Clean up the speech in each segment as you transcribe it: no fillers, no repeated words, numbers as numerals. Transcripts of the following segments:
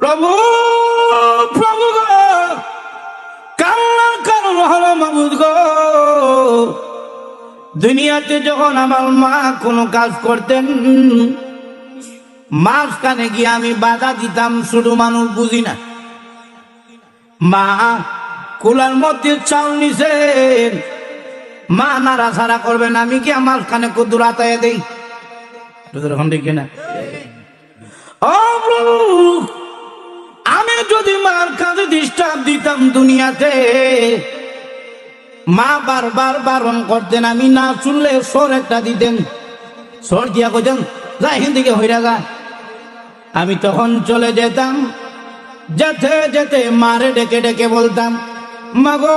প্রভু প্রভু গো, কান্নার কারণ হলো মাবুদ গো, দুনিয়াতে যখন আমার মা কোনো কাজ করতেন, মাঝখানে গিয়ে আমি বাধা দিতাম, শুধু মানুষ বুঝি না। মা কুলার মধ্যে চাউল নিছেন, মা নাড়াছাড়া করবেন, আমি কি আমার কানে কুদুর আতায় দেই? ঠিক না? ও প্রভু, আমি যদি মার কাছে ডিস্টার্ব দিতাম দুনিয়াতে, মা বারবার বারণ করতেন, আমি না শুনলে সর একটা দিতেন, সর দিয়া কইতেন যা এখান থেকে হইরা যা। আমি তখন চলে যেতাম, যেতে যেতে মারে ডেকে ডেকে বলতাম, মাগো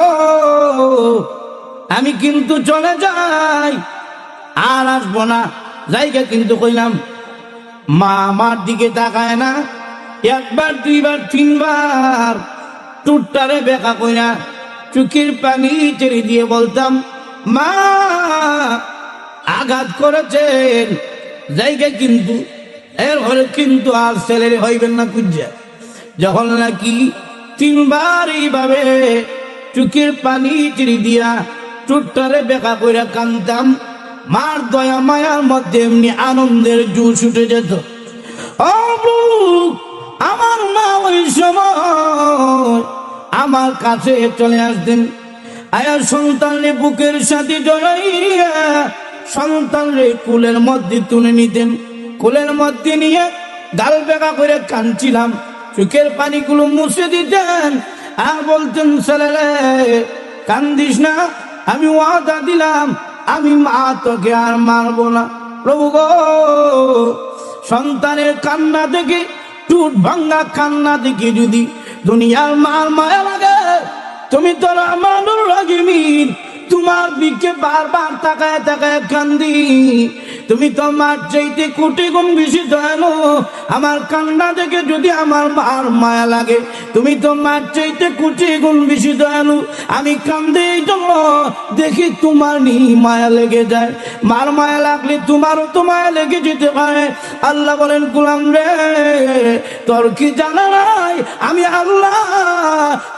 আমি কিন্তু চলে যাই, আর আসবো না, জায়গা কিন্তু কইলাম। মা আমার দিকে তাকায় না, একবার দুইবার তিনবার টুটটারে বেকা কইনা চোখের পানি ছেড়ে দিয়ে বলতাম, মা আঘাত করেছেন জায়গা কিন্তু, এর ঘরে কিন্তু আর ছেলের হইবেন না কুজ্জা। যখন নাকি তিনবার এইভাবে চোখের পানি ছেড়ে দিয়া টুটটারে বেকা কইরা কান্দতাম, মার দয়া মায়ার মধ্যে এমনি আনন্দের জোশ উঠে যেত। ও প্রভু, আমার মা ওই সময় আমার কাছে চলে আসতেন, আয়া সন্তানের বুকের সাথে জড়াইয়া সন্তানের কুলের মধ্যে তুলে নিতেন, কুলের মধ্যে নিয়ে গাল বেকা করে কাঁদছিলাম, চোখের পানিগুলো মুছে দিতেন, আর বলতেন ছেলে কান্দিস না, আমি ওয়াদা দিলাম আমি মা তোকে আর মারবো না। প্রভু গো, সন্তানের কান্না দেখে, টুট ভাঙ্গা কান্না দেখে যদি দুনিয়ার মার মায়া লাগে, তুমি তো রহমানুর রহিম, তোমার দিকে বারবার তাকায় তাকায় কান্দি, তুমি তো মার চাইতে কোটি গুণ বেশি দয়ালু। আমার কান্না দেখে যদি আমার মার মায়া লাগে, তুমি তো মার চাইতে কোটি গুণ বেশি দয়ালু। আমি কান্দে এই জন্য দেখি তোমার নি মায়া লেগে যায়, মার মায়া লাগলে তোমারও তো মায়া লেগে যেতে পারে। আল্লাহ বলেন, গোলাম রে তোর কি জানা নাই, আমি আল্লাহ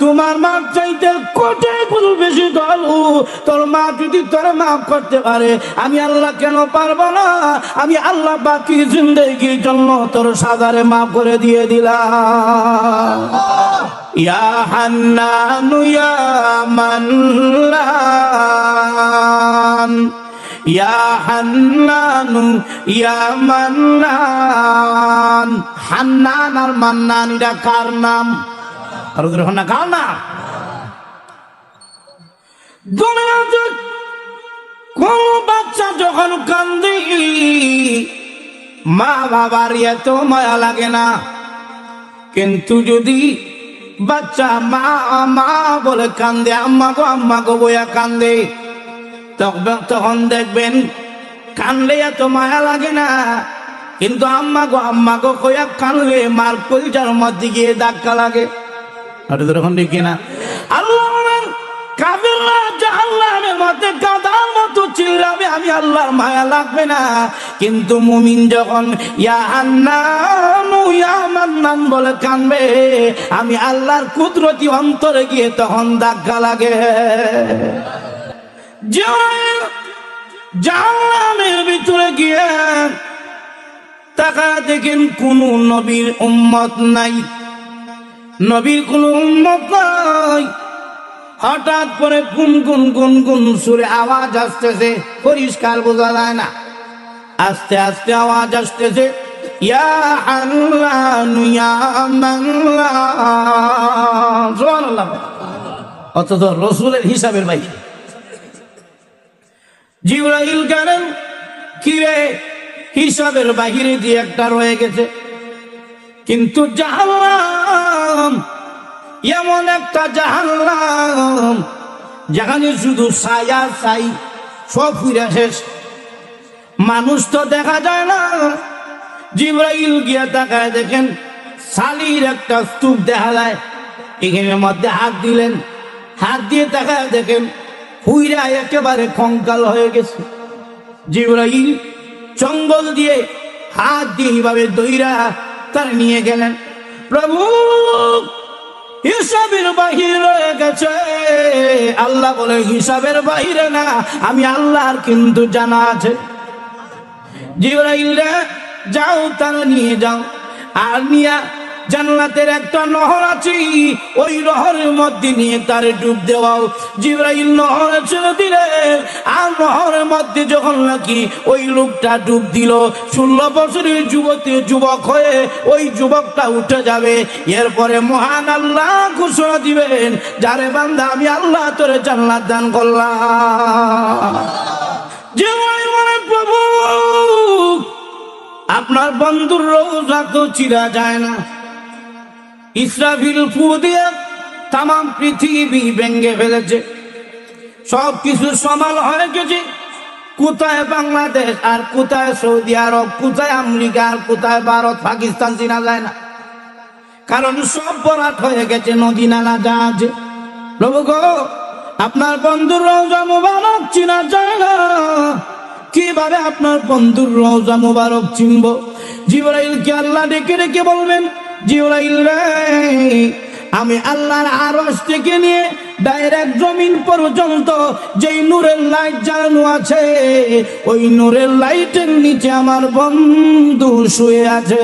তোমার মার চাইতে কোটি গুণ বেশি দয়ালু। তোর মা যদি তোর মাফ করতে পারে, আমি আল্লাহ কেন পারবো না? আমি আল্লাহ বাকি জিন্দেগির জন্য তোর সাদারে মাফ করে দিয়ে দিলাম। ইয়া হান্নানু ইয়া মান্নান, ইয়া হান্নানু ইয়া মান্নান। হান্নান আর মান্নান এটা কার নাম? আর ওদের হন্না কার নাম? কোন বাচ্চা যখন কান্দে মা বাবার এত মায়া লাগে না, কিন্তু যদি বাচ্চা মা মা বলে কান্দে, আম্মা গো বইয়া কান্দে, তখন দেখবেন কানলে এত মায়া লাগে না, কিন্তু আম্মা গো কইয়া কানলে মার কলিজার মধ্যে গিয়ে ধাক্কা লাগে। আর তখন দেখি না আল্লাহ কাফিররা জাহান্নামের মধ্যে গাধার মতো চিল্লাবে, আমি আল্লাহর মায়া লাগবে না। কিন্তু মুমিন যখন ইয়া হান্নানু ইয়া মান্নান বলে কানবে, আমি আল্লাহর কুদরতি অন্তরে গিয়ে তখন ধাক্কা লাগে। জাহান্নামের ভিতরে গিয়ে তাকায় দেখেন কোন নবীর উম্মত নাই, নবীর কোন উম্মত নাই। হঠাৎ করে গুন গুন গুন গুন সুরে আওয়াজ আসতেছে, পরিষ্কার বোঝা যায় না, আস্তে আস্তে আওয়াজ আসতেছে, ইয়া হান্নানু ইয়া মান্নান। সুবহানাল্লাহ। অথচ রাসূলের হিসাবের বাইরে। জিবরাইল গেলেন, কি রে হিসাবের বাহিরে দিয়ে একটা রয়ে গেছে। কিন্তু জাহান্নাম এমন একটা জাহান্নাম যেখানে শুধু ছায়া ছাই, সব ফিরে শেষ, মানুষ তো দেখা যায় না। জিবরাইল গিয়া তাকায় দেখেন সালির একটা স্তূপ দেখা যায়, এখানের মধ্যে হাত দিলেন, হাত দিয়ে তাকায় দেখেন হুইরা একেবারে কঙ্কাল হয়ে গেছে। জিবরাইল জঙ্গল দিয়ে হাত দিয়ে এইভাবে দইরা তার নিয়ে গেলেন, প্রভু হিসাবের বাহির হয়ে গেছে। আল্লাহ বলে হিসাবের বাহিরে না, আমি আল্লাহর কিন্তু জানা আছে। জিবরাইল রে যাও, তারা নিয়ে যাও, আর নিয়া জান্নাতের একটা নহর আছে, ওই নহরের মধ্যে নিয়ে তারে ডুব দেওয়াও। জিবরাইল নহরে ছেড়ে দিলে, আর নহরের মধ্যে যখন নাকি ওই লোকটা ডুব দিল, 16 বছরের যুবক হয়ে ওই যুবকটা উঠে যাবে। এরপরে মহান আল্লাহ ঘোষণা দিবেন, যারে বান্দা আমি আল্লাহ তোরে জান্নাত দান করলাম। জিবরাইল বলে, প্রভু আপনার বন্ধুর রোজা তো চিরা যায় না। ইসরাফিল ফু দিয়ে তাম পৃথিবী ভেঙে ফেলেছে, সব কিছু সমান হয়ে গেছে। কোথায় বাংলাদেশ আর কোথায় সৌদি আরব, কোথায় আমেরিকা আর কোথায় ভারত পাকিস্তান চিনা যায় না, কারণ সব বরাত হয়ে গেছে নদী নালা জাহাজ। প্রভু গো, আপনার বন্ধুর রওজা মুবারক চিনা যায় না, কিভাবে আপনার বন্ধুর রওজা মুবারক চিনব? জিবরাইলকে আল্লাহ ডেকে ডেকে বলবেন, জিবরাইল রে, আমি আল্লাহর আরশ থেকে নিয়ে ডাইরেক্ট জমিন পর্যন্ত যেই নূরের লাইট জ্বালানো আছে, ওই নূরের লাইটের নিচে আমার বন্ধু শুয়ে আছে।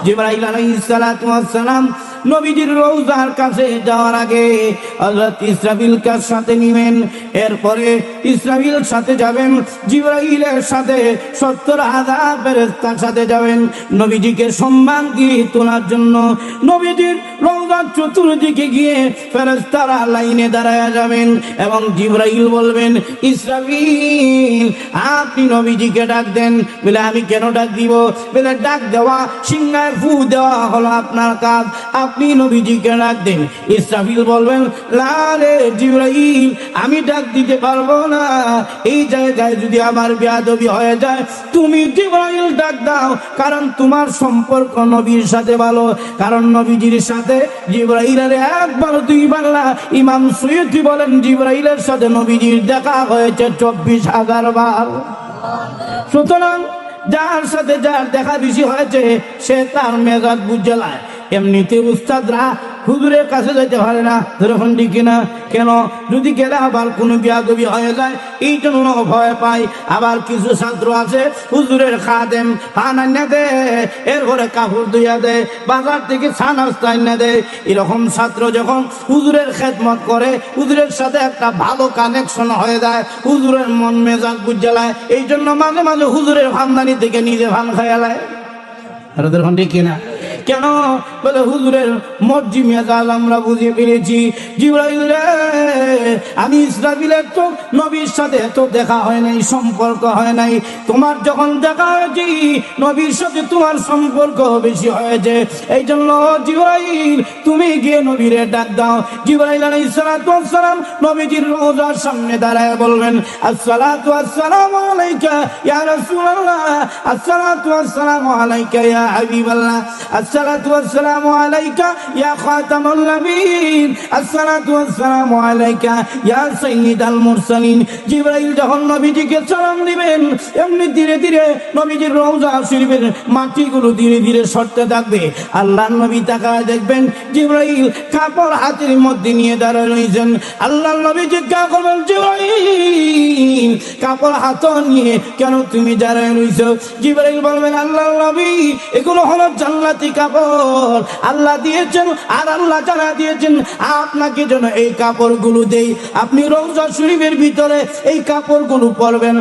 জিবরাইল আলাইহিস সালাতু ওয়াস সালাম নবীজির রওজার কাছে যাওয়ার আগে হযরত ইসরাফিলকে সাথে নিবেন। এরপরে ইসরাফিল সাথে যাবেন, জিবরাইলের সাথে 70,000 ফেরেশতার সাথে যাবেন নবীজিকে সম্মান দিয়ে তোলার জন্য। নবীজির রওজার চতুর্দিকে গিয়ে ফেরেশতারা লাইনে দাঁড়ায়া যাবেন এবং জিবরাইল বলবেন, ইসরাফিল আপনি নবীজিকে ডাক দেন। বলে, আমি কেন ডাক দিব? বলে, ডাক দেওয়া, সিংহায় ফু দেওয়া হলো আপনার কাজ, আপনি নবীজিকে ডাক দেন। ইসরাফিল বলবেন, না রে জিবরাইল, আমি ডাক দিতে পারবো না, এই জায়গায় যদি আমার বেয়াদবি হয়ে যায়, তুমি জিবরাইল ডাক দাও, কারণ তোমার সম্পর্ক নবীর সাথে ভালো। কারণ নবীজির সাথে জিবরাইলের একবার দুইবার না, ইমাম সৈয়দী বলেন জিবরাইলের সাথে নবীজির দেখা হয়েছে 24,000 বার। সুতরাং যার সাথে যার দেখা বেশি হয়েছে, সে তার মেজাজ বুঝলায়। এমনিতে উস্তাদরা হুজুরের কাছে যেতে পারে না, ধরুন কিনা, কেন? যদি গেলে আবার কোনো বিয়াদবি হয়ে যায়, এই জন্য ভয় পায়। আবার কিছু ছাত্র আছে, হুজুরের খাদেম খানা দে, এর ঘরে কাপড় ধুইয়া দেয়, বাজার থেকে ছানাস্তা এনে দেয়। এরকম ছাত্র যখন হুজুরের খেদমত করে, হুজুরের সাথে একটা ভালো কানেকশন হয়ে যায়, হুজুরের মন মেজাজ বুঝালায়। এই জন্য মাঝে মাঝে হুজুরের খানদানি থেকে নিজে ভান খায়ালায়। আর ধরুন কিনা, কেন? বলে, হুজুরের মর্জি মেজাজ আমরা বুঝে পেরেছি। জিবরাইল রে, আমি ইসরাফিলের তো নবীর সাথে তো দেখা হয় নাই, সম্পর্ক হয় নাই। তোমার যখন দেখা হয়েছে, নবীর সাথে তোমার সম্পর্ক বেশি হয়েছে। এই জন্য জিবরাইল, তুমি গিয়ে নবীরে ডাক দাও। জিবরাইল আলাইহিস সালাতু ওয়াস সালাম নবীজির রওজার সামনে দাঁড়ায় বলবেন, আসসালাতু ওয়াসসালামু আলাইকা ইয়া রাসূলুল্লাহ, আসসালাতু ওয়াসসালামু আলাইকা ইয়া হাবিবাল্লাহ, আসসালাতু ওয়াসসালামু আলাইকা ইয়া খাতামুন নবিয়্যিন, আসসালাতু ওয়াসসালামু আলাইকা ইয়া সাইয়্যিদাল মুরসালিন। জিবরাইল যখন নবীজিকে সালাম দিবেন, এমনি ধীরে ধীরে নবীজির রওজা শরীফের মাটিগুলো ধীরে ধীরে সরতে থাকবে। আল্লাহর নবী তাকায় দেখবেন, জিবরাইল কাপড় হাতের মধ্যে নিয়ে দাঁড়ায় রয়েছেন। আল্লাহর নবী জিজ্ঞাসা করবেন, জিবরাইল কাপড় হাতে নিয়ে কেন তুমি দাঁড়ায় রয়েছো? জিবরাইল বলবেন, আল্লাহর নবী, এগুলো হলো জান্নাতি কাপড়, আল্লাহ দিয়েছেন, আর আল্লাহ যারা দিয়েছেন আপনাকে যেন এই কাপড়গুলো দেই, আপনি রওজা শরীফের ভিতরে এই কাপড়গুলো পরবেন।